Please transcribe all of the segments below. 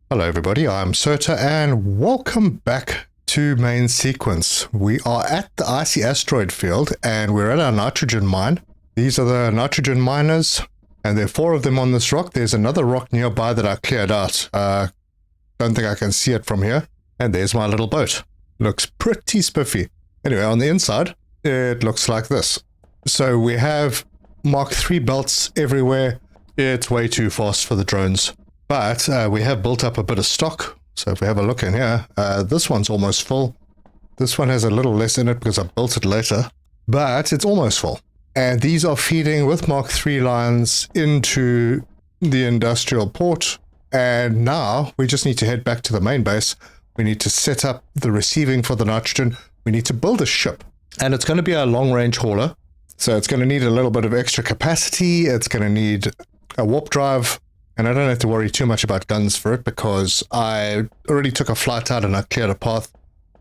Hello everybody, I'm Serta and welcome back to main sequence. We are at the icy asteroid field and we're at our nitrogen mine. These are the nitrogen miners and there are 4 of them on this rock. There's another rock nearby that I cleared out. Don't think I can see it from here. And there's my little boat. Looks pretty spiffy. Anyway, on the inside, it looks like this. So we have Mark III belts everywhere. It's way too fast for the drones. But we have built up a bit of stock. So if we have a look in here, this one's almost full. This one has a little less in it because I built it later. But it's almost full. And these are feeding with Mark III lines into the industrial port. And now we just need to head back to the main base. We need to set up the receiving for the nitrogen. We need to build a ship. And it's going to be a long-range hauler. So it's going to need a little bit of extra capacity. It's going to need a warp drive. And I don't have to worry too much about guns for it because I already took a flight out and I cleared a path.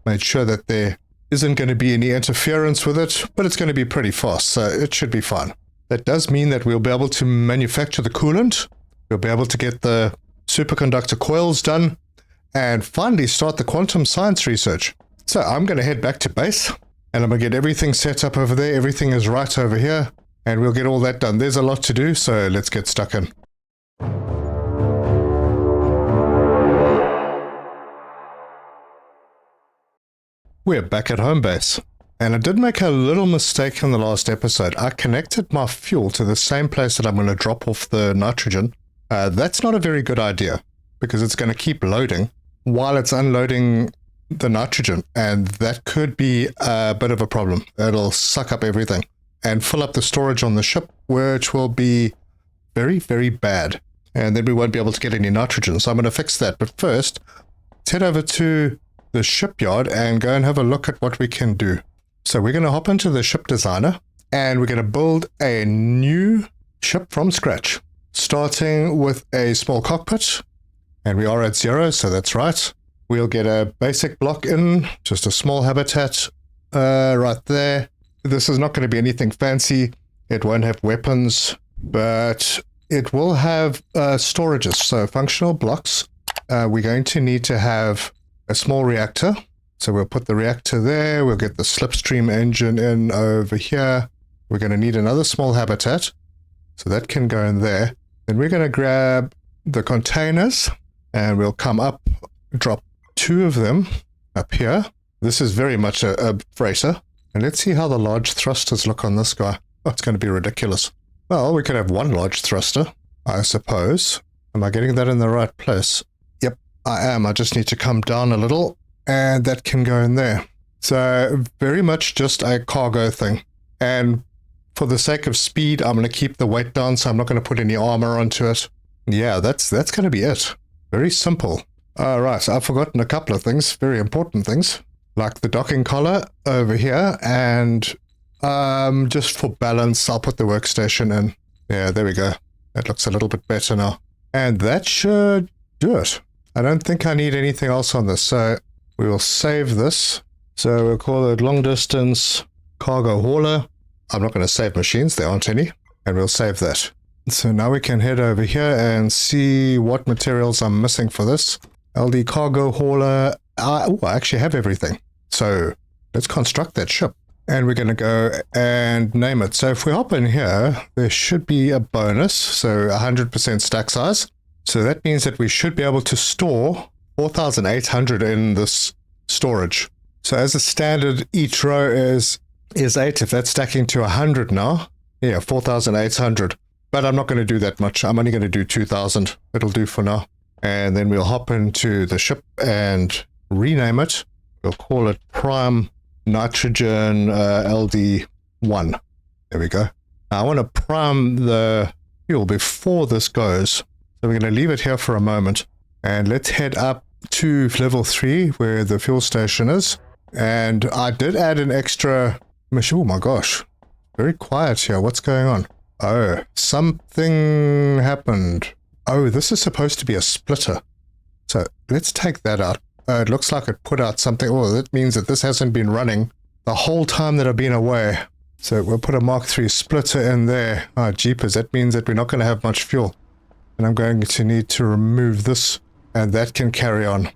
Made sure that there isn't going to be any interference with it, but it's going to be pretty fast, so it should be fine. That does mean that we'll be able to manufacture the coolant. We'll be able to get the superconductor coils done and finally start the quantum science research. So I'm going to head back to base and I'm going to get everything set up over there. Everything is right over here and we'll get all that done. There's a lot to do, so let's get stuck in. We're back at home base, and I did make a little mistake in the last episode. I connected my fuel to the same place that I'm going to drop off the nitrogen. That's not a very good idea, because it's going to keep loading while it's unloading the nitrogen, and that could be a bit of a problem. It'll suck up everything and fill up the storage on the ship, which will be very, very bad, and then we won't be able to get any nitrogen, so I'm going to fix that. But first, let's head over to the shipyard and go and have a look at what we can do. So we're going to hop into the ship designer and we're going to build a new ship from scratch, starting with a small cockpit, and we are at 0, so that's right. We'll get a basic block in, just a small habitat right there. This is not going to be anything fancy. It won't have weapons, but it will have storages, so functional blocks. We're going to need to have a small reactor, so we'll put the reactor there. We'll get the slipstream engine in over here. We're going to need another small habitat, so that can go in there. Then we're going to grab the containers and we'll come up, drop 2 of them up here. This is very much a freighter, and let's see how the large thrusters look on this guy. Oh, it's going to be ridiculous. Well, we could have 1 large thruster, I suppose. Am I getting that in the right place? I am. I just need to come down a little and that can go in there. So very much just a cargo thing. And for the sake of speed, I'm going to keep the weight down, so I'm not going to put any armor onto it. Yeah, that's going to be it. Very simple. All right, I've forgotten a couple of things, very important things, like the docking collar over here. And just for balance, I'll put the workstation in. Yeah, there we go. That looks a little bit better now. And that should do it. I don't think I need anything else on this, so we will save this. So we'll call it long distance cargo hauler. I'm not going to save machines, there aren't any, and we'll save that. So now we can head over here and see what materials I'm missing for this. LD cargo hauler. I actually have everything. So let's construct that ship. And we're going to go and name it. So if we hop in here, there should be a bonus, so 100% stack size. So that means that we should be able to store 4,800 in this storage. So as a standard, each row is 8. If that's stacking to 100 now, yeah, 4,800. But I'm not going to do that much. I'm only going to do 2,000. It'll do for now. And then we'll hop into the ship and rename it. We'll call it Prime Nitrogen LD1. There we go. Now I want to prime the fuel before this goes. So we're going to leave it here for a moment and let's head up to level 3 where the fuel station is. And I did add an extra machine. Oh my gosh, very quiet here. What's going on? Oh, something happened. Oh, this is supposed to be a splitter. So let's take that out. It looks like it put out something. Oh, that means that this hasn't been running the whole time that I've been away. So we'll put a Mark III splitter in there. Oh, jeepers, that means that we're not going to have much fuel. And I'm going to need to remove this and that can carry on.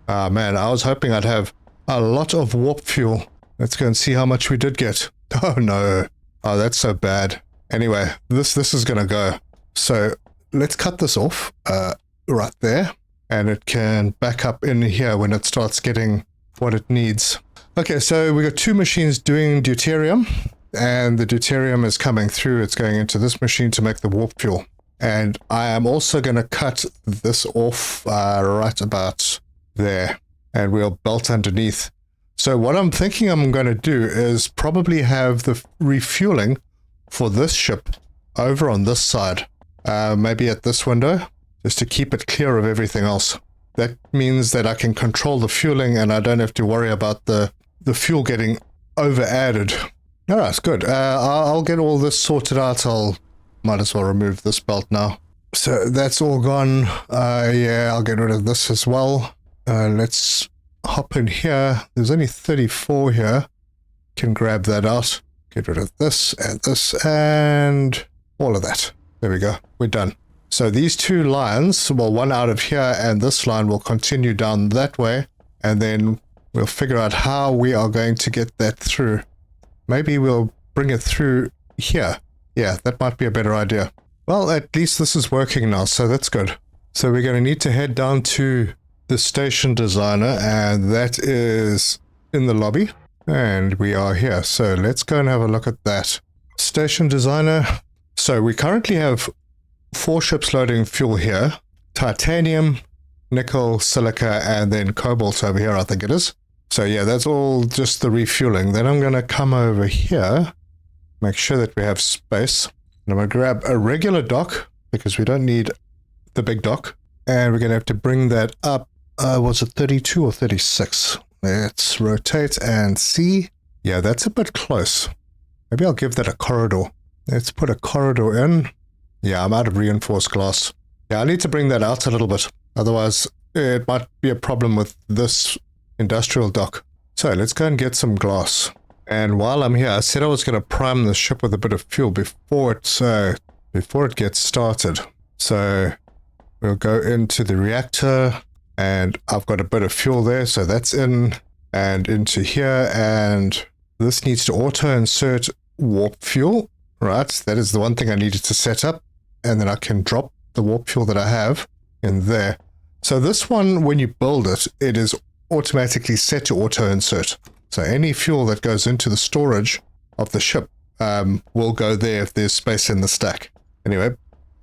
Ah man, I was hoping I'd have a lot of warp fuel. Let's go and see how much we did get. Oh no. Oh, that's so bad. Anyway, this is gonna go. So let's cut this off right there, and it can back up in here when it starts getting what it needs. Okay, so we got 2 machines doing deuterium, and the deuterium is coming through. It's going into this machine to make the warp fuel. And I am also going to cut this off right about there, and we'll belt underneath. So what I'm thinking I'm going to do is probably have the refueling for this ship over on this side, maybe at this window, just to keep it clear of everything else. That means that I can control the fueling and I don't have to worry about the fuel getting over added. All right, good. I'll get all this sorted out. Might as well remove this belt now. So that's all gone. Yeah, I'll get rid of this as well. Let's hop in here. There's only 34 here. Can grab that out. Get rid of this and all of that. There we go. We're done. So these 2 lines, well, one out of here and this line will continue down that way, and then we'll figure out how we are going to get that through. Maybe we'll bring it through here. Yeah, that might be a better idea. Well, at least this is working now, so that's good. So we're going to need to head down to the station designer, and that is in the lobby. And we are here. So let's go and have a look at that. Station designer. So we currently have 4 ships loading fuel here. Titanium, nickel, silica, and then cobalt over here, I think it is. So yeah, that's all just the refueling. Then I'm going to come over here, make sure that we have space. And I'm going to grab a regular dock, because we don't need the big dock. And we're going to have to bring that up. Was it 32 or 36? Let's rotate and see. Yeah, that's a bit close. Maybe I'll give that a corridor. Let's put a corridor in. Yeah, I'm out of reinforced glass. Yeah, I need to bring that out a little bit. Otherwise, it might be a problem with this industrial dock. So let's go and get some glass. And while I'm here, I said I was going to prime the ship with a bit of fuel before it gets started. So we'll go into the reactor, and I've got a bit of fuel there, so that's in and into here, and this needs to auto insert warp fuel. Right, that is the one thing I needed to set up, and then I can drop the warp fuel that I have in there. So this one, when you build it, it is automatically set to auto insert. So any fuel that goes into the storage of the ship will go there if there's space in the stack. Anyway,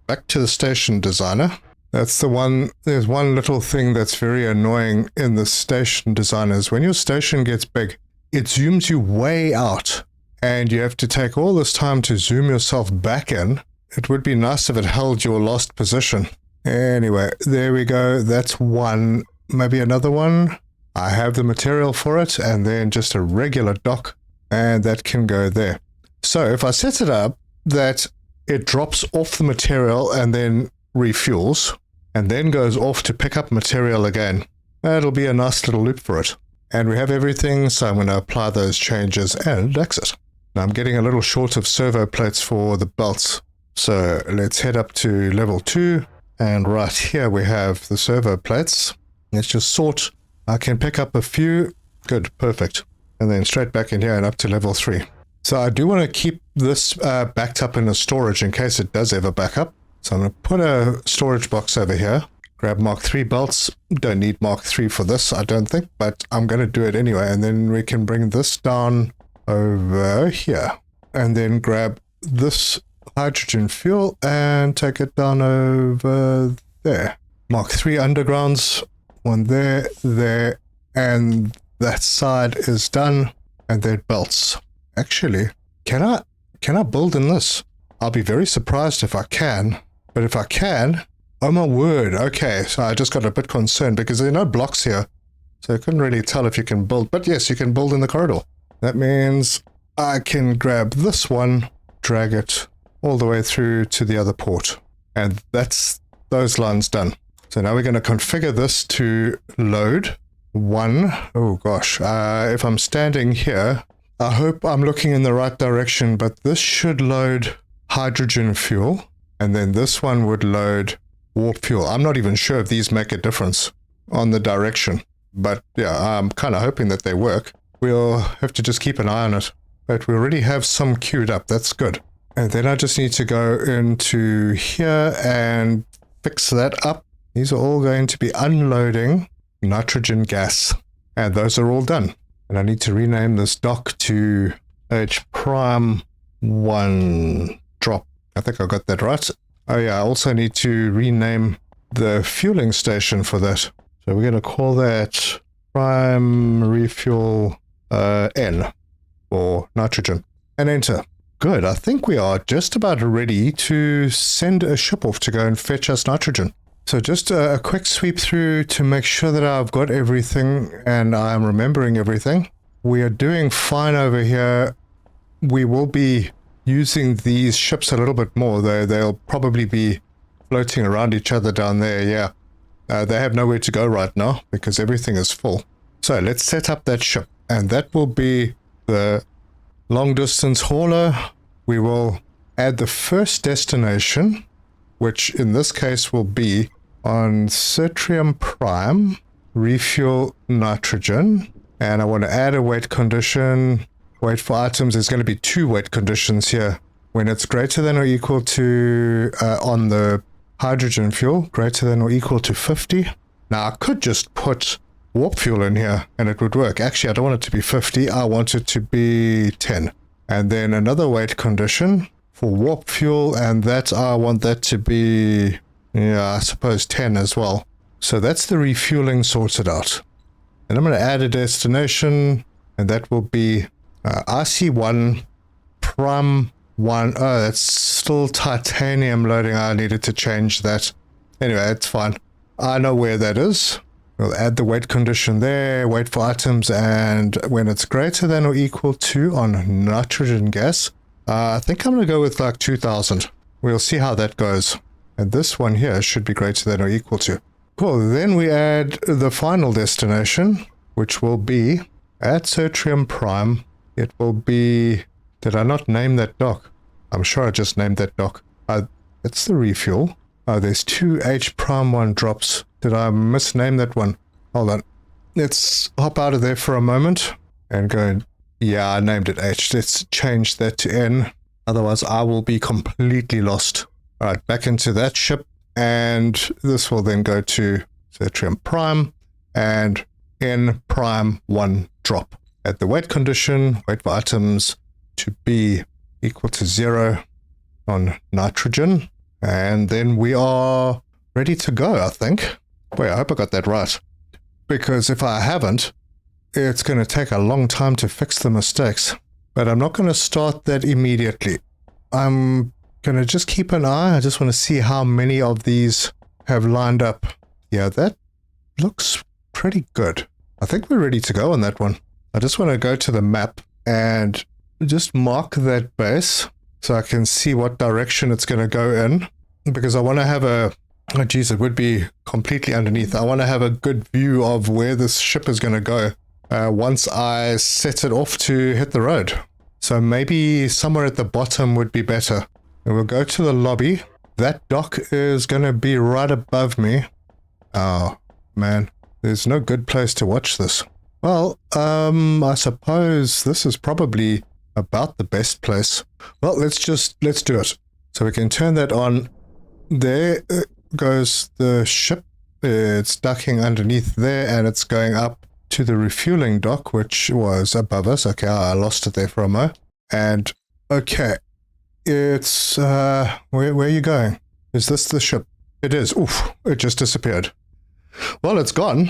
back to the station designer. That's the one. There's one little thing that's very annoying in the station designer is when your station gets big, it zooms you way out, and you have to take all this time to zoom yourself back in. It would be nice if it held your last position. Anyway, there we go. That's one. Maybe another one. I have the material for it, and then just a regular dock, and that can go there. So if I set it up that it drops off the material and then refuels, and then goes off to pick up material again, that'll be a nice little loop for it. And we have everything, so I'm going to apply those changes and exit. Now I'm getting a little short of servo plates for the belts, so let's head up to level 2, and right here we have the servo plates. Let's just sort. I can pick up a few. Good, perfect. And then straight back in here and up to level 3. So I do want to keep this backed up in a storage in case it does ever back up. So I'm going to put a storage box over here. Grab Mark 3 belts. Don't need Mark 3 for this, I don't think, but I'm going to do it anyway. And then we can bring this down over here. And then grab this hydrogen fuel and take it down over there. Mark 3 undergrounds. One there, there, and that side is done. And then belts. Actually, can I build in this? I'll be very surprised if I can. But if I can, oh my word, okay. So I just got a bit concerned because there are no blocks here. So I couldn't really tell if you can build. But yes, you can build in the corridor. That means I can grab this one, drag it all the way through to the other port. And that's those lines done. So now we're going to configure this to load one. Oh gosh, if I'm standing here, I hope I'm looking in the right direction, but this should load hydrogen fuel. And then this one would load warp fuel. I'm not even sure if these make a difference on the direction. But yeah, I'm kind of hoping that they work. We'll have to just keep an eye on it. But we already have some queued up. That's good. And then I just need to go into here and fix that up. These are all going to be unloading nitrogen gas. And those are all done. And I need to rename this dock to H prime 1 drop. I think I got that right. Oh yeah, I also need to rename the fueling station for that. So we're going to call that prime refuel N for nitrogen. And enter. Good, I think we are just about ready to send a ship off to go and fetch us nitrogen. So just a quick sweep through to make sure that I've got everything and I'm remembering everything. We are doing fine over here. We will be using these ships a little bit more, though. They'll probably be floating around each other down there, yeah. They have nowhere to go right now because everything is full. So let's set up that ship, and that will be the long distance hauler. We will add the first destination, which in this case will be on Cetrium Prime, refuel nitrogen, and I want to add a weight condition. Wait for items, there's going to be 2 weight conditions here. When it's greater than or equal to, on the hydrogen fuel, greater than or equal to 50. Now I could just put warp fuel in here and it would work. Actually, I don't want it to be 50, I want it to be 10. And then another weight condition for warp fuel, and that I want that to be, yeah, I suppose 10 as well. So that's the refueling sorted out. And I'm going to add a destination, and that will be RC1 Prum 1. Oh, that's still titanium loading. I needed to change that. Anyway, it's fine. I know where that is. We'll add the weight condition there, wait for items, and when it's greater than or equal to on nitrogen gas, I think I'm going to go with like 2000. We'll see how that goes. And this one here should be greater than or equal to. Cool. Then we add the final destination, which will be at Cetrium Prime. It will be... Did I not name that dock? I'm sure I just named that dock. It's the refuel. Oh, there's 2 H prime 1 drops. Did I misname that one? Hold on. Let's hop out of there for a moment and go... Yeah, I named it H. Let's change that to N. Otherwise, I will be completely lost. All right, back into that ship. And this will then go to Cetrium Prime and N prime 1 drop. At the weight condition, wait for items to be equal to 0 on nitrogen. And then we are ready to go, I think. Wait, I hope I got that right. Because if I haven't, it's going to take a long time to fix the mistakes. But I'm not going to start that immediately. I'm going to just keep an eye. I just want to see how many of these have lined up. Yeah, that looks pretty good. I think we're ready to go on that one. I just want to go to the map and just mark that base so I can see what direction it's going to go in. Because I want to have a... Oh, geez, it would be completely underneath. I want to have a good view of where this ship is going to go once I set it off to hit the road. So maybe somewhere at the bottom would be better. And we'll go to the lobby. That dock is going to be right above me. Oh, man. There's no good place to watch this. Well, I suppose this is probably about the best place. Well, let's do it. So we can turn that on. There goes the ship. It's ducking underneath there, and it's going up to the refueling dock, which was above us. Okay, I lost it there for a moment. And, okay, it's, where are you going? Is this the ship? It is. Oof, it just disappeared. Well, it's gone.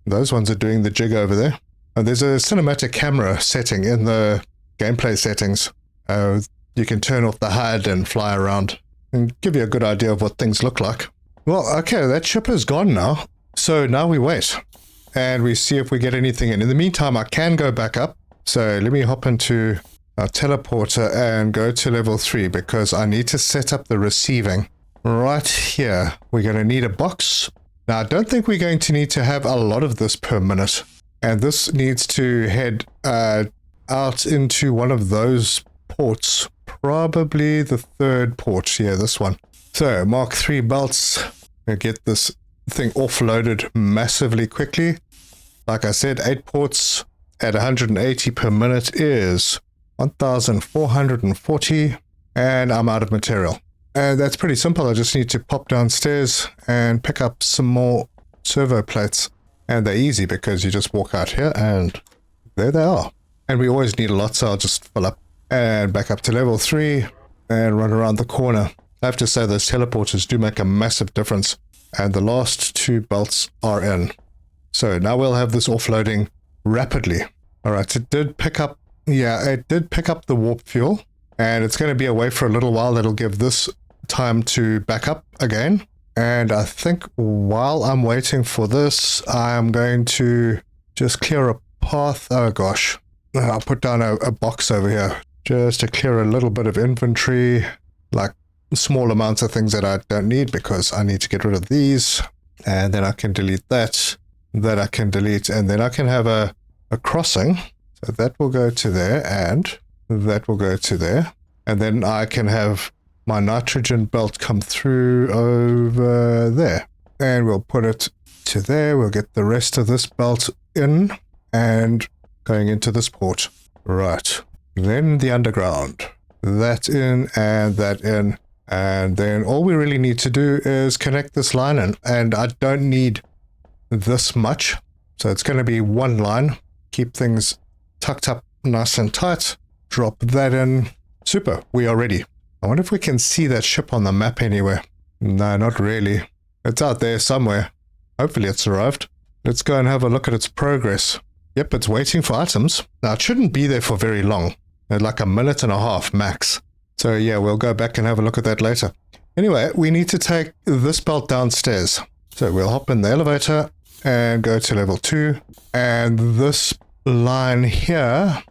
Those ones are doing the jig over there. And there's a cinematic camera setting in the gameplay settings. You can turn off the HUD and fly around and give you a good idea of what things look like. Well, okay, that ship is gone now. So now we wait and we see if we get anything in. In the meantime, I can go back up. So let me hop into our teleporter and go to level 3 because I need to set up the receiving. Right here, we're going to need a box. Now, I don't think we're going to need to have a lot of this per minute. And this needs to head out into one of those ports. Probably the 3rd port. Yeah, this one. So Mark III belts, we get this thing offloaded massively quickly. Like I said, 8 ports at 180 per minute is 1,440, and I'm out of material. And that's pretty simple. I just need to pop downstairs and pick up some more servo plates. And they're easy because you just walk out here and there they are. And we always need a lot, so I'll just fill up and back up to level 3 and run around the corner. I have to say those teleporters do make a massive difference. And the last 2 belts are in. So now we'll have this offloading rapidly. Alright, it did pick up the warp fuel. And it's going to be away for a little while. That'll give this time to back up again. And I think while I'm waiting for this, I'm going to just clear a path. Oh gosh. I'll put down a box over here just to clear a little bit of inventory, like small amounts of things that I don't need because I need to get rid of these. And then I can delete that I can delete, and then I can have a crossing. So that will go to there and that will go to there. And then I can have my nitrogen belt come through over there. And we'll put it to there. We'll get the rest of this belt in and going into this port. Right. Then the underground. That in and that in. And then all we really need to do is connect this line in. And I don't need this much. So it's going to be one line. Keep things tucked up nice and tight. Drop that in. Super. We are ready. I wonder if we can see that ship on the map anywhere. No, not really. It's out there somewhere. Hopefully it's arrived. Let's go and have a look at its progress. Yep, it's waiting for items. Now, it shouldn't be there for very long. Like a minute and a half max. So yeah, we'll go back and have a look at that later. Anyway, we need to take this belt downstairs. So we'll hop in the elevator and go to level 2. And this line here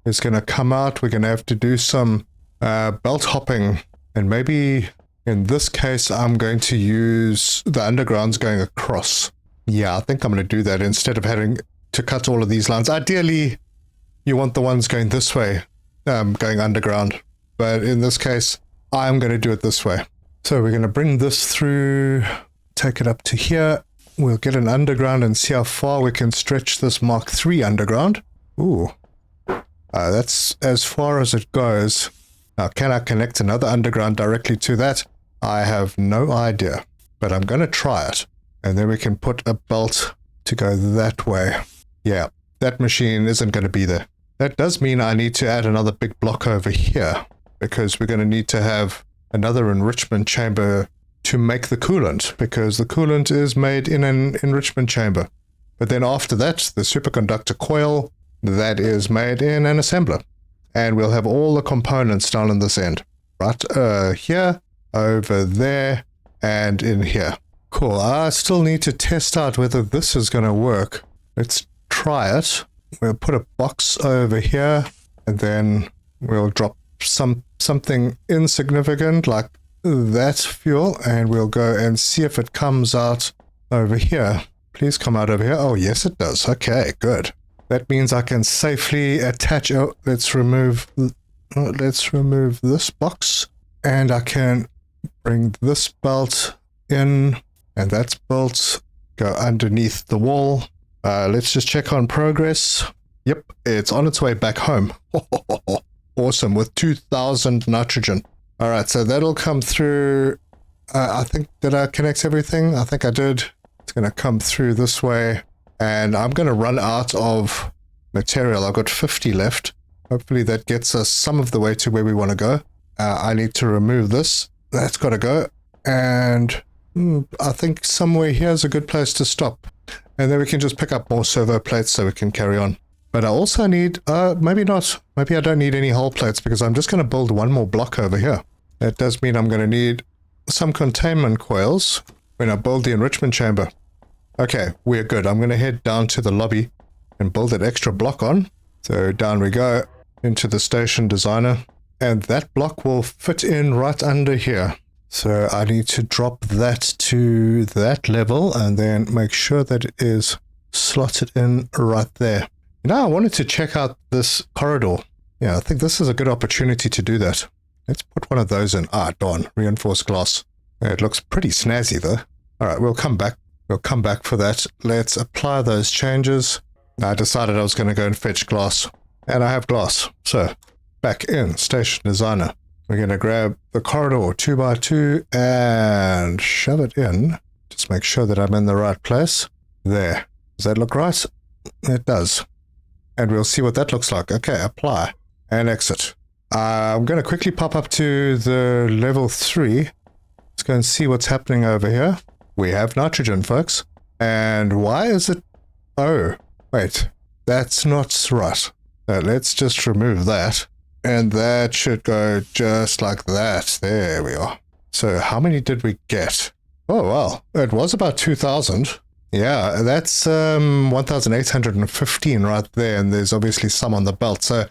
is going to come out. We're going to have to do some belt hopping. And maybe in this case, I'm going to use the undergrounds going across. Yeah, I think I'm going to do that instead of having to cut all of these lines. Ideally, you want the ones going this way, going underground. But in this case, I'm going to do it this way. So we're going to bring this through, take it up to here. We'll get an underground and see how far we can stretch this Mark III underground. Ooh, that's as far as it goes. Now, can I connect another underground directly to that? I have no idea, but I'm going to try it. And then we can put a belt to go that way. Yeah, that machine isn't going to be there. That does mean I need to add another big block over here, because we're going to need to have another enrichment chamber to make the coolant, because the coolant is made in an enrichment chamber. But then after that, the superconductor coil, that is made in an assembler. And we'll have all the components down on this end. Right here, over there, and in here. Cool. I still need to test out whether this is going to work. Let's try it. We'll put a box over here, and then we'll drop something insignificant like that fuel, and we'll go and see if it comes out over here. Please come out over here. Oh, yes, it does. Okay, good. That means I can safely attach. Oh, let's remove this box, and I can bring this belt in, and that's belt go underneath the wall. Let's just check on progress. Yep, it's on its way back home. Awesome, with 2,000 nitrogen. All right, so that'll come through. I think, did I connect everything? I think I did. It's going to come through this way, and I'm going to run out of material. I've got 50 left. Hopefully that gets us some of the way to where we want to go. I need to remove this. That's got to go. And I think somewhere here is a good place to stop. And then we can just pick up more servo plates so we can carry on. But I also need, maybe not. Maybe I don't need any hull plates because I'm just going to build one more block over here. That does mean I'm going to need some containment coils when I build the enrichment chamber. Okay, we're good. I'm going to head down to the lobby and build that extra block on. So down we go into the station designer. And that block will fit in right under here. So I need to drop that to that level and then make sure that it is slotted in right there. Now I wanted to check out this corridor. Yeah, I think this is a good opportunity to do that. Let's put one of those in. Ah, darn, reinforced glass. It looks pretty snazzy though. All right, we'll come back. We'll come back for that. Let's apply those changes. I decided I was going to go and fetch glass. And I have glass. So, back in Station Designer. We're going to grab the corridor 2x2 and shove it in. Just make sure that I'm in the right place. There. Does that look right? It does. And we'll see what that looks like. Okay, apply and exit. I'm going to quickly pop up to the level 3. Let's go and see what's happening over here. We have nitrogen, folks. And why is it... Oh, wait. That's not right. Let's just remove that. And that should go just like that. There we are. So how many did we get? Oh, well, it was about 2,000. Yeah, that's 1,815 right there. And there's obviously some on the belt. So,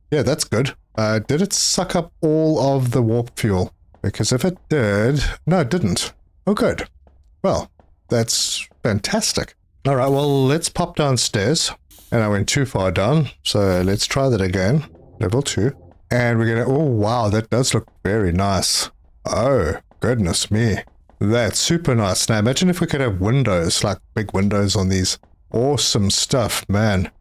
yeah, that's good. Did it suck up all of the warp fuel? Because if it did... No, it didn't. Oh, good. Well, that's fantastic. All right, well, let's pop downstairs. And I went too far down, so let's try that again. Level 2. And we're going to... Oh, wow, that does look very nice. Oh, goodness me. That's super nice. Now, imagine if we could have windows, like big windows on these. Awesome stuff, man.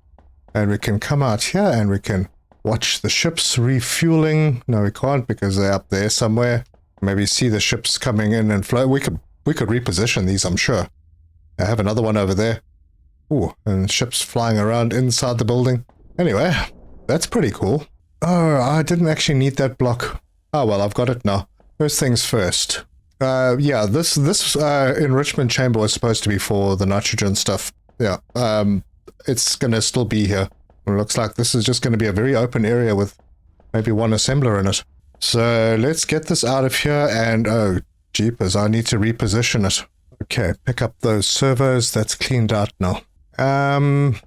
And we can come out here and we can watch the ships refueling. No, we can't because they're up there somewhere. Maybe see the ships coming in and flow. We could reposition these, I'm sure. I have another one over there. Ooh, and ships flying around inside the building. Anyway, that's pretty cool. Oh, I didn't actually need that block. Oh, well, I've got it now. First things first. Yeah, this enrichment chamber was supposed to be for the nitrogen stuff. Yeah, it's going to still be here. It looks like this is just going to be a very open area with maybe one assembler in it. So let's get this out of here and, oh, jeepers, I need to reposition it. Okay, pick up those servos. That's cleaned out now.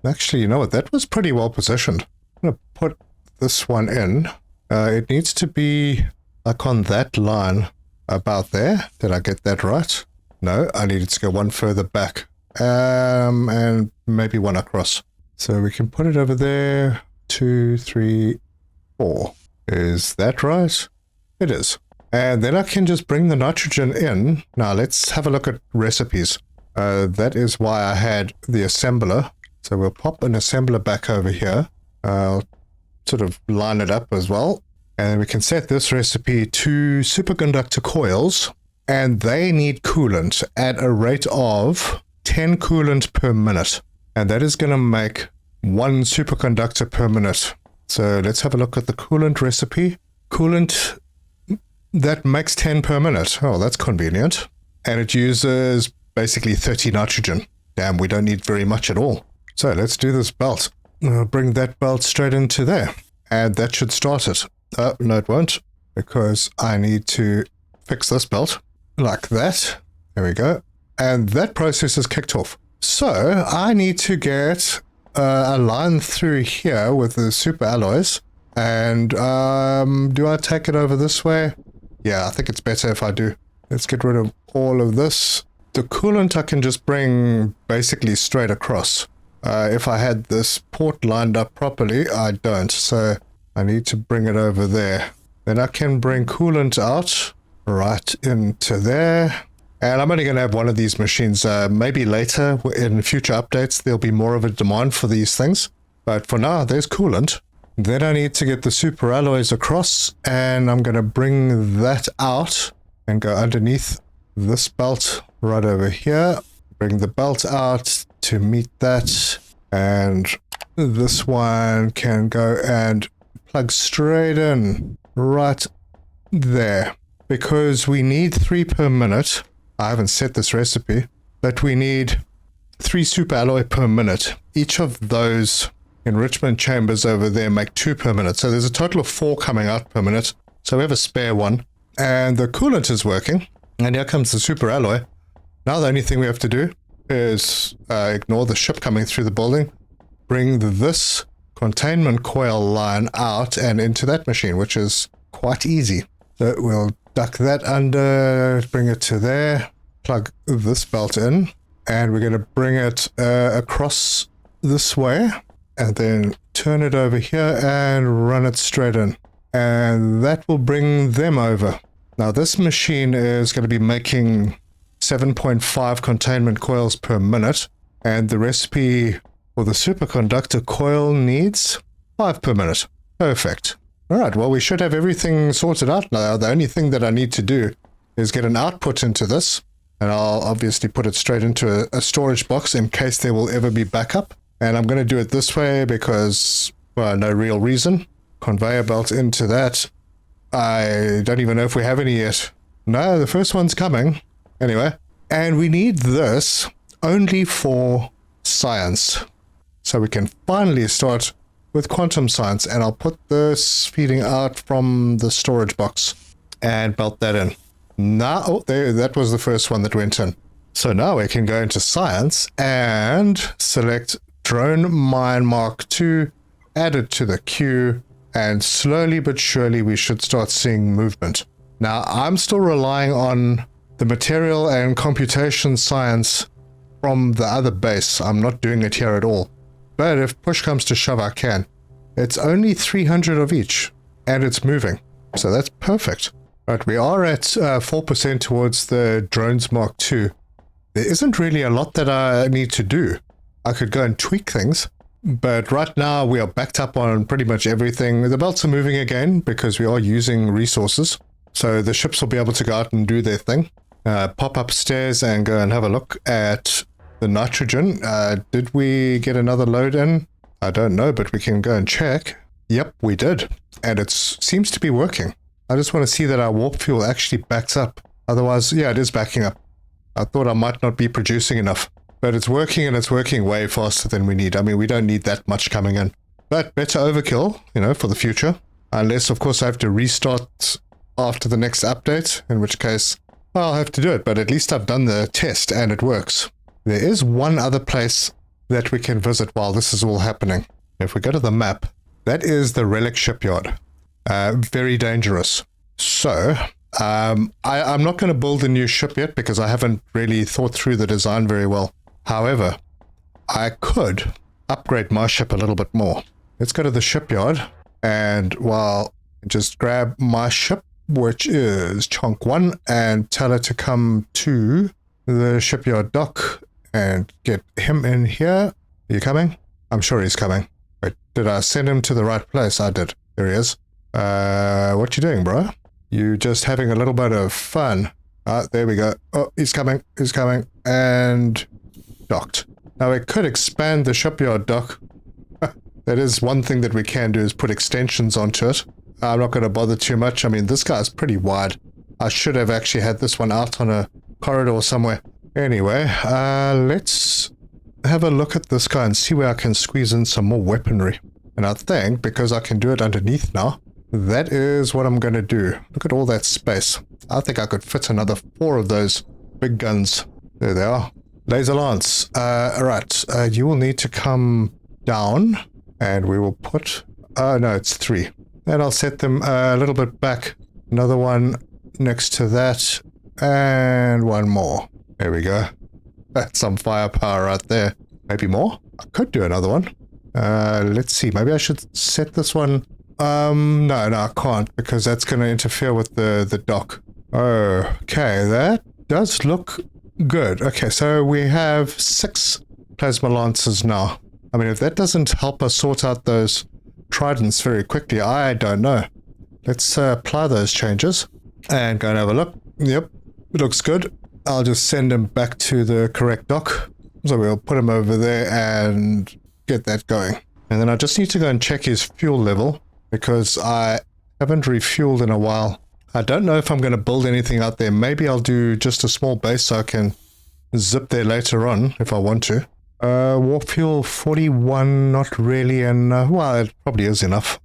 Actually, you know what? That was pretty well positioned. I'm going to put this one in. It needs to be like on that line about there. Did I get that right? No, I needed to go one further back. And maybe one across. So we can put it over there. 2, 3, 4. Is that right? It is. And then I can just bring the nitrogen in. Now let's have a look at recipes. That is why I had the assembler. So we'll pop an assembler back over here. I'll sort of line it up as well. And we can set this recipe to superconductor coils. And they need coolant at a rate of 10 coolant per minute. And that is going to make 1 superconductor per minute. So let's have a look at the coolant recipe. Coolant... that makes 10 per minute. Oh, that's convenient. And it uses basically 30 nitrogen. Damn, we don't need very much at all. So let's do this belt. I'll bring that belt straight into there. And that should start it. Oh, no, it won't. Because I need to fix this belt. Like that. There we go. And that process is kicked off. So I need to get a line through here with the super alloys. And do I take it over this way? Yeah, I think it's better if I do. Let's get rid of all of this. The coolant I can just bring basically straight across. If I had this port lined up properly, I don't. So I need to bring it over there. Then I can bring coolant out right into there. And I'm only going to have one of these machines. Maybe later in future updates, there'll be more of a demand for these things. But for now, there's coolant. Then I need to get the super alloys across, and I'm going to bring that out and go underneath this belt right over here. Bring the belt out to meet that, and this one can go and plug straight in right there. Because we need 3 per minute. I haven't set this recipe, but we need 3 super alloy per minute. Each of those enrichment chambers over there make 2 per minute. So there's a total of 4 coming out per minute. So we have a spare one. And the coolant is working. And here comes the super alloy. Now the only thing we have to do is ignore the ship coming through the building. Bring this containment coil line out and into that machine, which is quite easy. So we'll duck that under, bring it to there, plug this belt in. And we're going to bring it across this way. And then turn it over here and run it straight in. And that will bring them over. Now this machine is going to be making 7.5 containment coils per minute, and the recipe for the superconductor coil needs 5 per minute. Perfect. Alright, well we should have everything sorted out now. The only thing that I need to do is get an output into this, and I'll obviously put it straight into a storage box in case there will ever be backup. And I'm going to do it this way because, well, no real reason. Conveyor belt into that. I don't even know if we have any yet. No, the first one's coming. Anyway, and we need this only for science. So we can finally start with quantum science, and I'll put this feeding out from the storage box and belt that in. Now, oh, there, that was the first one that went in. So now we can go into science and select drone mine Mark II, add it to the queue, and slowly but surely we should start seeing movement. Now, I'm still relying on the material and computation science from the other base. I'm not doing it here at all. But if push comes to shove, I can. It's only 300 of each, and it's moving. So that's perfect. Right, we are at 4% towards the drones Mark II. There isn't really a lot that I need to do. I could go and tweak things, but right now we are backed up on pretty much everything. The belts are moving again because we are using resources. So the ships will be able to go out and do their thing. Pop upstairs and go and have a look at the nitrogen. Did we get another load in? I don't know, but we can go and check. Yep, we did. And it seems to be working. I just want to see that our warp fuel actually backs up. Otherwise, yeah, it is backing up. I thought I might not be producing enough. But it's working, and it's working way faster than we need. I mean, we don't need that much coming in. But better overkill, you know, for the future. Unless, of course, I have to restart after the next update, in which case, well, I'll have to do it. But at least I've done the test, and it works. There is one other place that we can visit while this is all happening. If we go to the map, that is the Relic Shipyard. Very dangerous. So, I'm not going to build a new ship yet because I haven't really thought through the design very well. However, I could upgrade my ship a little bit more. Let's go to the shipyard, and well, just grab my ship, which is Chunk 1, and tell it to come to the shipyard dock and get him in here. Are you coming? I'm sure he's coming. Wait, did I send him to the right place? I did. There he is. What you doing, bro? You just having a little bit of fun. There we go. Oh, he's coming. He's coming. And docked. Now we could expand the shipyard dock. That is one thing that we can do, is put extensions onto it. I'm not going to bother too much. I mean, this guy's pretty wide. I should have actually had this one out on a corridor somewhere. Anyway, let's have a look at this guy and see where I can squeeze in some more weaponry. And I think, because I can do it underneath now, that is what I'm going to do. Look at all that space. I think I could fit another 4 of those big guns. There they are. Laser lance. Alright, you will need to come down, and we will put... no, it's 3. And I'll set them a little bit back. Another one next to that, and one more. There we go. That's some firepower right there. Maybe more? I could do another one. Let's see. Maybe I should set this one... no, I can't, because that's going to interfere with the dock. Okay, that does look good. Okay, so we have 6 plasma lances now. I mean, if that doesn't help us sort out those tridents very quickly, I don't know. Let's apply those changes and go and have a look. Yep, it looks good. I'll just send him back to the correct dock. So we'll put him over there and get that going. And then I just need to go and check his fuel level, because I haven't refueled in a while. I don't know if I'm going to build anything out there. Maybe I'll do just a small base so I can zip there later on if I want to. Warp fuel 41, not really, and well, it probably is enough.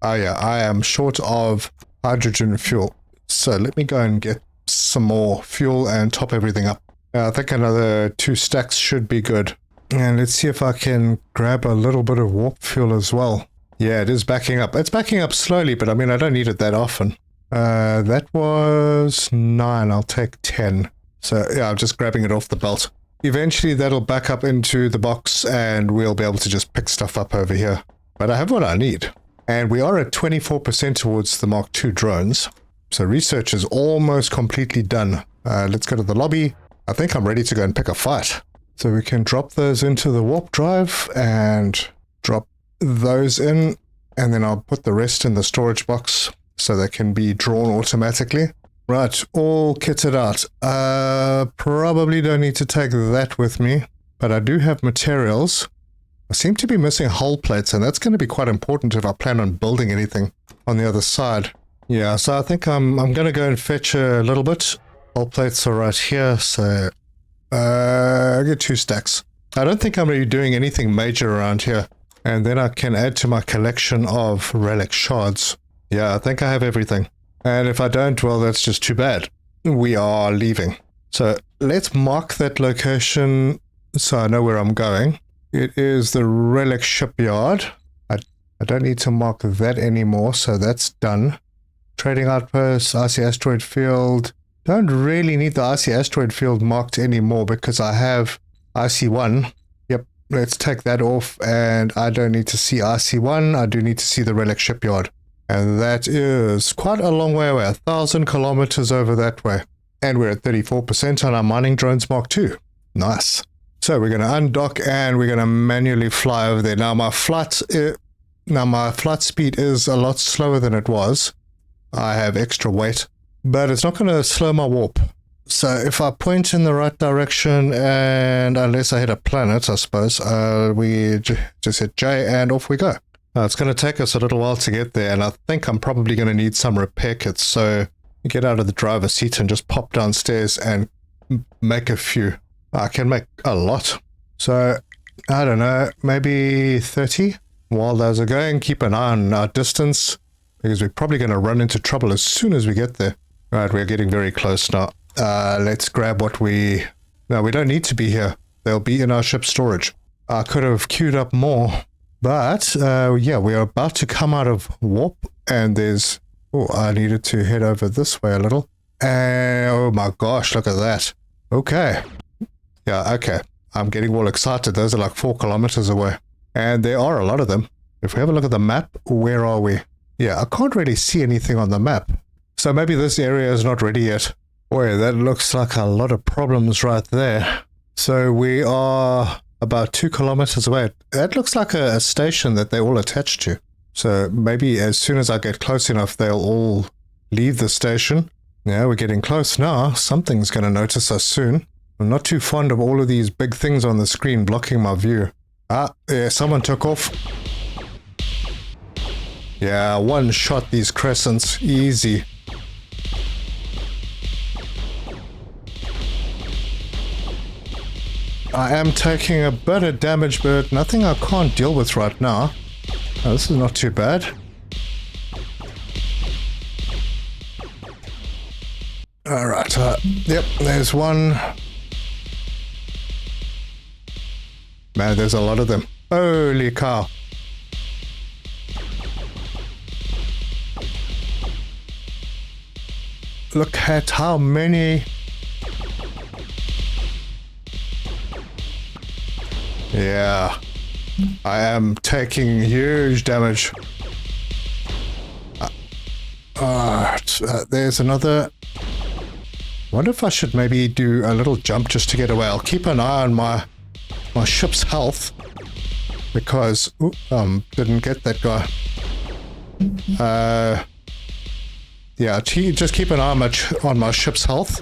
Oh yeah, I am short of hydrogen fuel. So let me go and get some more fuel and top everything up. I think another 2 stacks should be good. And let's see if I can grab a little bit of warp fuel as well. Yeah, it is backing up. It's backing up slowly, but I mean, I don't need it that often. That was 9. I'll take 10. So yeah, I'm just grabbing it off the belt. Eventually that'll back up into the box and we'll be able to just pick stuff up over here. But I have what I need. And we are at 24% towards the Mark II drones. So research is almost completely done. Let's go to the lobby. I think I'm ready to go and pick a fight. So we can drop those into the warp drive and drop those in. And then I'll put the rest in the storage box so they can be drawn automatically. Right, all kitted out. Probably don't need to take that with me, but I do have materials. I seem to be missing hull plates, and that's going to be quite important if I plan on building anything on the other side. Yeah, so I think I'm going to go and fetch a little bit. Hull plates are right here, so I get 2 stacks. I don't think I'm really doing anything major around here. And then I can add to my collection of relic shards. Yeah, I think I have everything. And if I don't, well, that's just too bad. We are leaving. So let's mark that location so I know where I'm going. It is the Relic Shipyard. I don't need to mark that anymore, so that's done. Trading outpost, RC asteroid field. Don't really need the RC asteroid field marked anymore because I have RC1. Yep, let's take that off, and I don't need to see RC1. I do need to see the Relic Shipyard. And that is quite a long way away, 1,000 kilometers over that way. And we're at 34% on our mining drones Mark II. Nice. So we're going to undock and we're going to manually fly over there. Now my flight speed is a lot slower than it was. I have extra weight, but it's not going to slow my warp. So if I point in the right direction, and unless I hit a planet, I suppose, we just hit J and off we go. It's going to take us a little while to get there, and I think I'm probably going to need some repair kits. So get out of the driver's seat and just pop downstairs and make a few. I can make a lot. So, I don't know, maybe 30? While those are going, keep an eye on our distance, because we're probably going to run into trouble as soon as we get there. Right, we're getting very close now. Let's grab what we... No, we don't need to be here. They'll be in our ship storage. I could have queued up more, but yeah, we are about to come out of warp, and there's... Oh, I needed to head over this way a little. And oh my gosh, look at that. Okay. Yeah, okay. I'm getting all excited. Those are like 4 kilometers away. And there are a lot of them. If we have a look at the map, where are we? Yeah, I can't really see anything on the map. So maybe this area is not ready yet. Boy, that looks like a lot of problems right there. So we are about 2 kilometers away. That looks like a station that they're all attached to. So maybe as soon as I get close enough, they'll all leave the station. Yeah, we're getting close now. Something's going to notice us soon. I'm not too fond of all of these big things on the screen blocking my view. Ah, yeah, someone took off. Yeah, one shot these crescents. Easy. I am taking a bit of damage, but nothing I can't deal with right now. Oh, this is not too bad. Alright, yep, there's one. Man, there's a lot of them. Holy cow. Look at how many. Yeah. I am taking huge damage. There's another. Wonder if I should maybe do a little jump just to get away. I'll keep an eye on my ship's health, because didn't get that guy. Yeah, just keep an eye on my ship's health.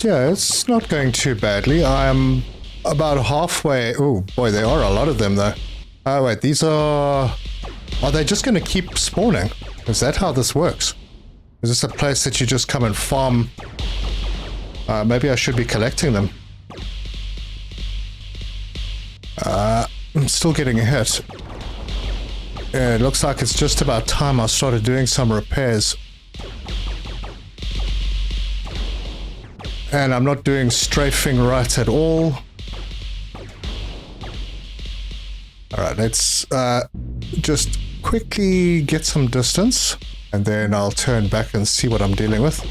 Yeah, it's not going too badly. I'm about halfway. Oh boy, there are a lot of them though. Oh wait, these are they just going to keep spawning? Is that how this works? Is this a place that you just come and farm? Maybe I should be collecting them. I'm still getting a hit. Yeah, it looks like it's just about time I started doing some repairs. And I'm not doing strafing right at all. Alright, let's just quickly get some distance, and then I'll turn back and see what I'm dealing with.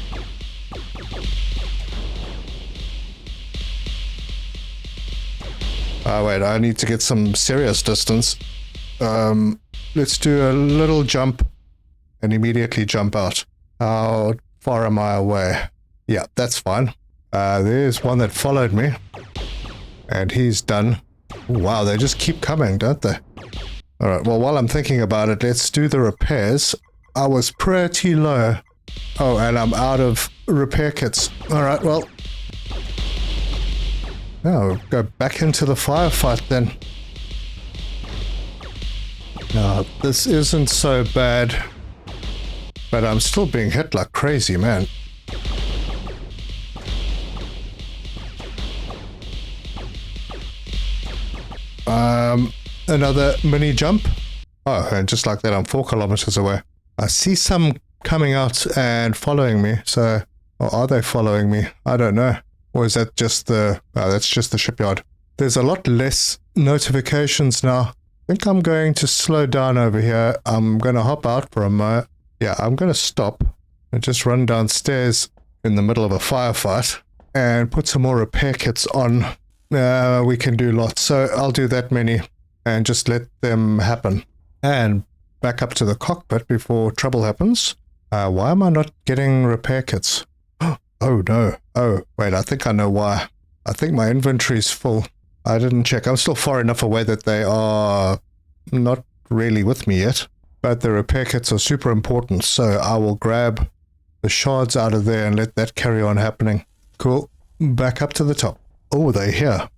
Oh, wait, I need to get some serious distance. Let's do a little jump and immediately jump out. How far am I away? Yeah, that's fine. There's one that followed me. And he's done. Wow, they just keep coming, don't they? Alright, well, while I'm thinking about it, let's do the repairs. I was pretty low. Oh, and I'm out of repair kits. Alright, well. Now, go back into the firefight then. No, this isn't so bad. But I'm still being hit like crazy, man. Another mini jump. Oh, and just like that, I'm 4 kilometers away. I see some coming out and following me, so... Or are they following me? I don't know. Or is that just the... Oh, that's just the shipyard. There's a lot less notifications now. I think I'm going to slow down over here. I'm going to hop out for a moment. Yeah, I'm going to stop and just run downstairs in the middle of a firefight and put some more repair kits on. We can do lots, so I'll do that many and just let them happen. And back up to the cockpit before trouble happens. Why am I not getting repair kits? Oh no. Oh, wait, I think I know why. I think my inventory's full. I didn't check. I'm still far enough away that they are not really with me yet. But the repair kits are super important, so I will grab the shards out of there and let that carry on happening. Cool. Back up to the top. Oh, they're here.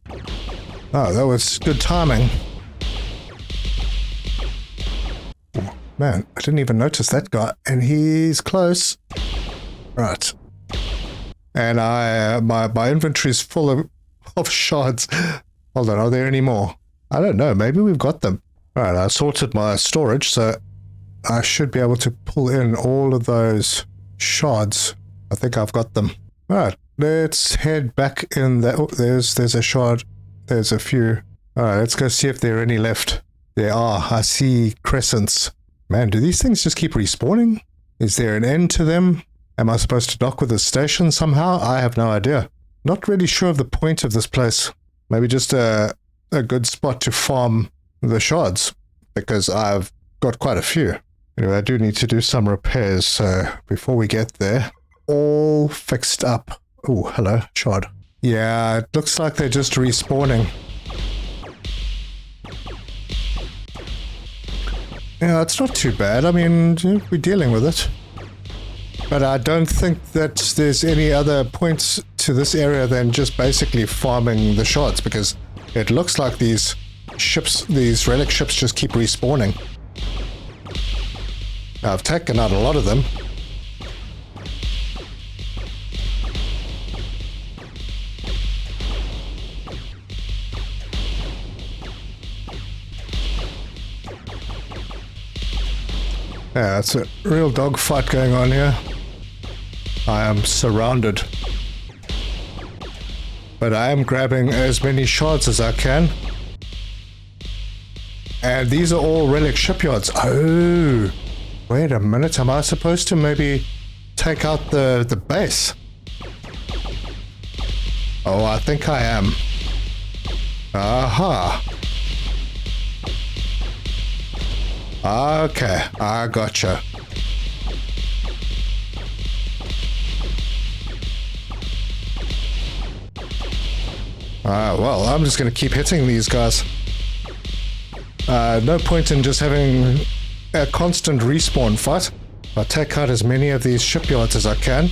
Oh, that was good timing. Oh, man, I didn't even notice that guy, and he's close. Right. And my inventory's full of shards. Hold on, are there any more? I don't know, maybe we've got them. Alright, I sorted my storage, so I should be able to pull in all of those shards. I think I've got them. Alright, let's head back in there. Oh, there's a shard. There's a few. Alright, let's go see if there are any left. There are. I see crescents. Man, do these things just keep respawning? Is there an end to them? Am I supposed to dock with the station somehow? I have no idea. Not really sure of the point of this place. Maybe just a good spot to farm the shards, because I've got quite a few. Anyway, I do need to do some repairs, so before we get there, all fixed up. Oh, hello, shard. Yeah, it looks like they're just respawning. Yeah, it's not too bad. I mean, we're dealing with it. But I don't think that there's any other points to this area than just basically farming the shards, because it looks like these ships, these relic ships, just keep respawning. I've taken out a lot of them. Yeah, it's a real dogfight going on here. I am surrounded. But I am grabbing as many shards as I can. And these are all relic shipyards. Oh, wait a minute. Am I supposed to maybe take out the base? Oh, I think I am. Aha. Okay, I gotcha. Well, I'm just going to keep hitting these guys. No point in just having a constant respawn fight. I'll take out as many of these shipyards as I can.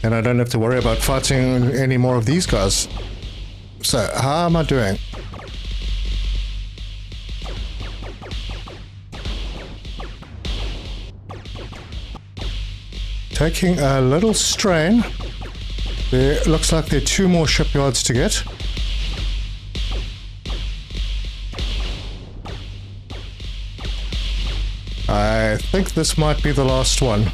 And I don't have to worry about fighting any more of these guys. So, how am I doing? Taking a little strain. There looks like there are 2 more shipyards to get. I think this might be the last one.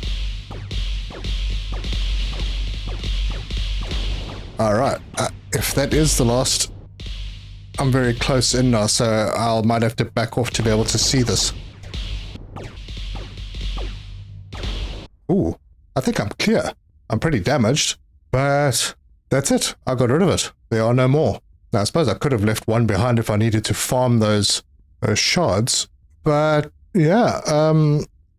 Alright, if that is the last, I'm very close in now, so I might have to back off to be able to see this. Ooh, I think I'm clear. I'm pretty damaged, but that's it. I got rid of it. There are no more. Now, I suppose I could have left one behind if I needed to farm those shards. But, yeah.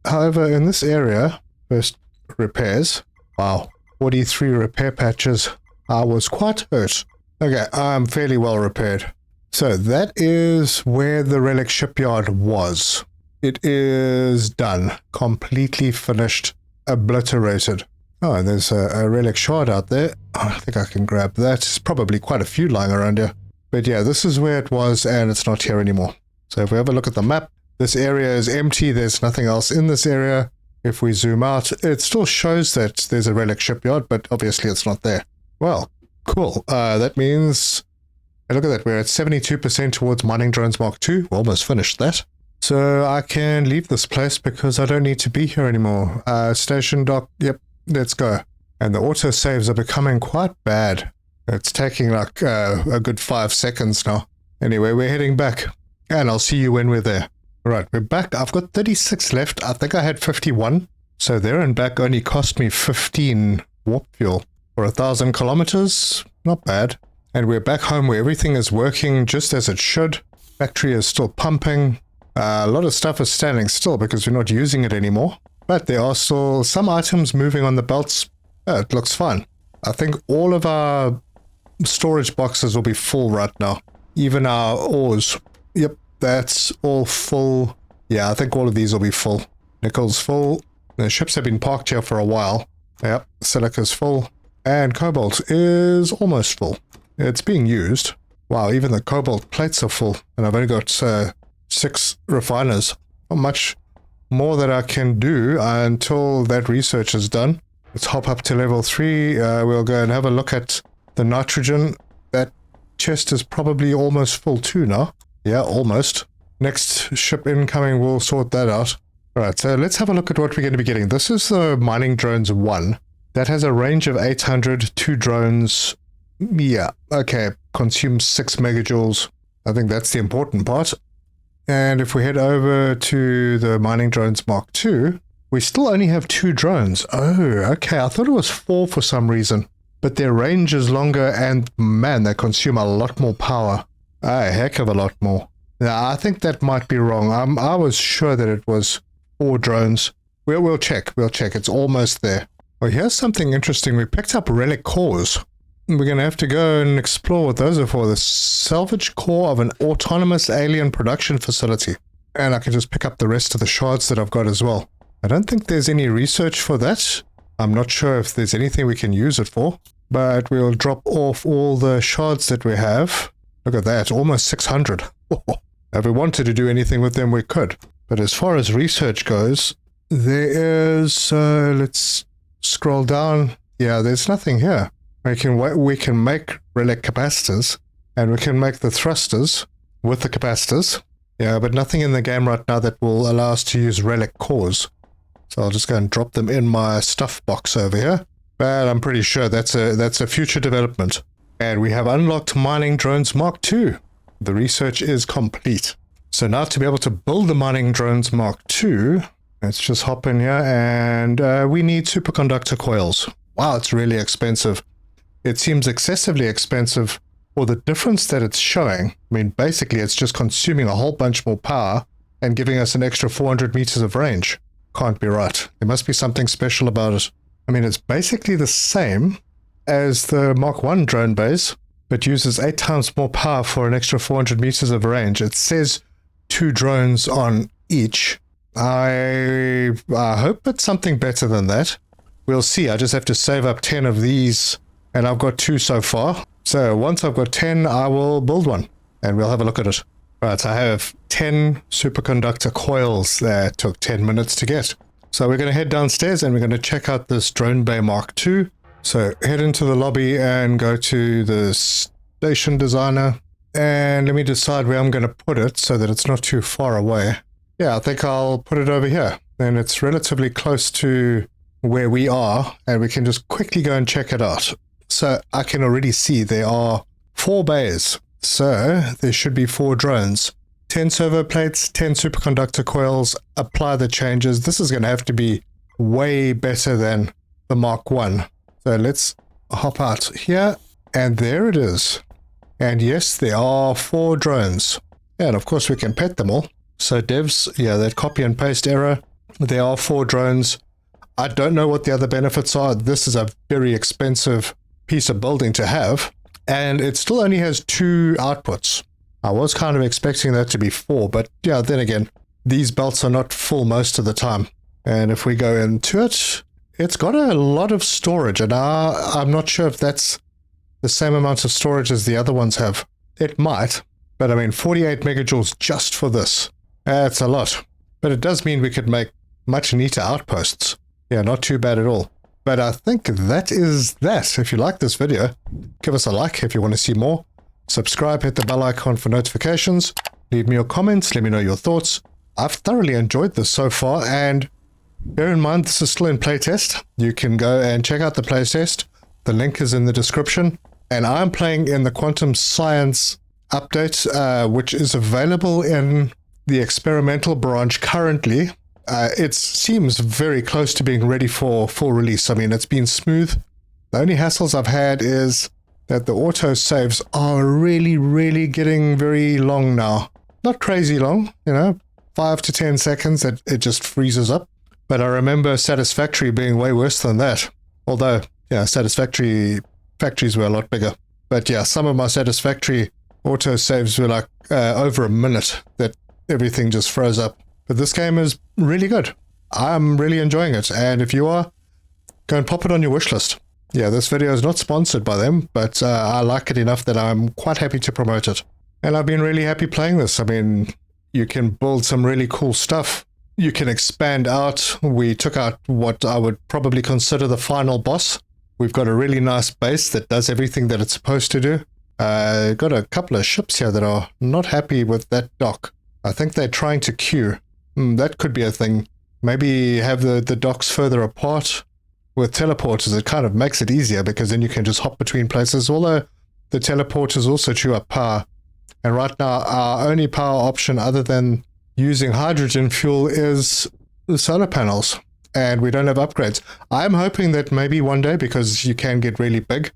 However, in this area, first repairs. Wow. 43 repair patches. I was quite hurt. Okay, I'm fairly well repaired. So that is where the Relic Shipyard was. It is done. Completely finished. Obliterated. Oh, and there's a relic shard out there. Oh, I think I can grab that. There's probably quite a few lying around here. But yeah, this is where it was, and it's not here anymore. So if we have a look at the map, this area is empty. There's nothing else in this area. If we zoom out, it still shows that there's a relic shipyard, but obviously it's not there. Well, cool. That means, look at that, we're at 72% towards mining drones Mark II. We're almost finished that. So I can leave this place because I don't need to be here anymore. Station dock, yep, let's go. And the autosaves are becoming quite bad. It's taking like a good 5 seconds now. Anyway, we're heading back. And I'll see you when we're there. Right, we're back. I've got 36 left. I think I had 51. So there and back only cost me 15 warp fuel. For 1,000 kilometers, not bad. And we're back home where everything is working just as it should. Factory is still pumping. A lot of stuff is standing still because we're not using it anymore. But there are still some items moving on the belts. It looks fine. I think all of our storage boxes will be full right now. Even our ores. Yep, that's all full. Yeah, I think all of these will be full. Nickel's full. The ships have been parked here for a while. Yep, silica's full. And cobalt is almost full. It's being used. Wow, even the cobalt plates are full. And I've only got 6 refiners. Not much more that I can do until that research is done. Let's hop up to level 3. We'll go and have a look at the nitrogen. That chest is probably almost full too now. Yeah, almost. Next ship incoming, we'll sort that out. Alright, so let's have a look at what we're going to be getting. This is the Mining Drones 1. That has a range of 800, 2 drones. Yeah, okay, consumes 6 megajoules. I think that's the important part. And if we head over to the Mining Drones Mark II, we still only have 2 drones. Oh, okay, I thought it was 4 for some reason. But their range is longer and, man, they consume a lot more power. A heck of a lot more. Now, I think that might be wrong. I was sure that it was 4 drones. We'll check. We'll check. It's almost there. Oh, here's something interesting. We picked up relic cores. We're going to have to go and explore what those are for. The salvage core of an autonomous alien production facility. And I can just pick up the rest of the shards that I've got as well. I don't think there's any research for that. I'm not sure if there's anything we can use it for. But we'll drop off all the shards that we have. Look at that, almost 600. If we wanted to do anything with them, we could. But as far as research goes, there is... let's scroll down. Yeah, there's nothing here. We can make relic capacitors, and we can make the thrusters with the capacitors. Yeah, but nothing in the game right now that will allow us to use relic cores. So I'll just go and drop them in my stuff box over here. But I'm pretty sure that's a future development. And we have unlocked Mining Drones Mark II. The research is complete. So now to be able to build the Mining Drones Mark II, let's just hop in here and we need superconductor coils. Wow, it's really expensive. It seems excessively expensive for the difference that it's showing. I mean, basically it's just consuming a whole bunch more power and giving us an extra 400 meters of range. Can't be right. There must be something special about it. I mean, it's basically the same as the Mark I drone base, but uses 8 times more power for an extra 400 meters of range. It says 2 drones on each. I hope it's something better than that. We'll see. I just have to save up 10 of these, and I've got 2 so far. So once I've got 10, I will build one, and we'll have a look at it. Right, I have 10 superconductor coils that took 10 minutes to get. So we're going to head downstairs, and we're going to check out this drone bay Mark II. So head into the lobby and go to the station designer. And let me decide where I'm going to put it so that it's not too far away. Yeah, I think I'll put it over here. And it's relatively close to where we are. And we can just quickly go and check it out. So I can already see there are 4 bays. So there should be 4 drones. 10 servo plates, 10 superconductor coils. Apply the changes. This is going to have to be way better than the Mark I. So let's hop out here And there it is. And yes, there are 4 drones. And of course we can pet them all. So devs, yeah, that copy and paste error. There are 4 drones. I don't know what the other benefits are. This is a very expensive piece of building to have. And it still only has 2 outputs. I was kind of expecting that to be 4, but yeah, then again, these belts are not full most of the time. And if we go into it, it's got a lot of storage, and I'm not sure if that's the same amount of storage as the other ones have. It might, but I mean, 48 megajoules just for this. That's a lot. But it does mean we could make much neater outposts. Yeah, not too bad at all. But I think that is that. If you like this video, give us a like if you want to see more. Subscribe, hit the bell icon for notifications. Leave me your comments, let me know your thoughts. I've thoroughly enjoyed this so far, and bear in mind this is still in playtest. You can go and check out the playtest. The link is in the description. And I'm playing in the Quantum Science update, which is available in the experimental branch currently. It seems very close to being ready for full release. I mean, it's been smooth. The only hassles I've had is that the auto saves are really getting very long now. Not crazy long, 5 to 10 seconds, it just freezes up. But I remember Satisfactory being way worse than that. Although, yeah, Satisfactory factories were a lot bigger. But yeah, some of my Satisfactory auto saves were like over a minute that everything just froze up. But this game is really good. I'm really enjoying it. And if you are, go and pop it on your wish list. Yeah, this video is not sponsored by them, but I like it enough that I'm quite happy to promote it. And I've been really happy playing this. I mean, you can build some really cool stuff. You can expand out. We took out what I would probably consider the final boss. We've got a really nice base that does everything that it's supposed to do. Got a couple of ships here that are not happy with that dock. I think they're trying to queue. That could be a thing. Maybe have the docks further apart. With teleporters, it kind of makes it easier because then you can just hop between places, although the teleporters also chew up power. And right now, our only power option other than using hydrogen fuel is the solar panels. And we don't have upgrades. I'm hoping that maybe one day, because you can get really big,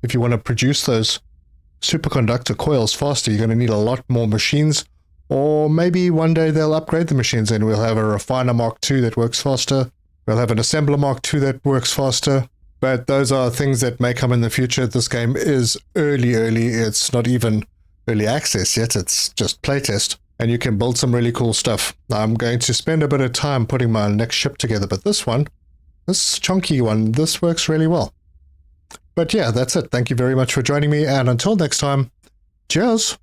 if you want to produce those superconductor coils faster, you're going to need a lot more machines. Or maybe one day they'll upgrade the machines and we'll have a refiner Mark II that works faster. We'll have an assembler Mark II that works faster. But those are things that may come in the future. This game is early. It's not even early access yet. It's just playtest. And you can build some really cool stuff. I'm going to spend a bit of time putting my next ship together. But this chunky one, this works really well. But yeah, that's it. Thank you very much for joining me. And until next time, cheers.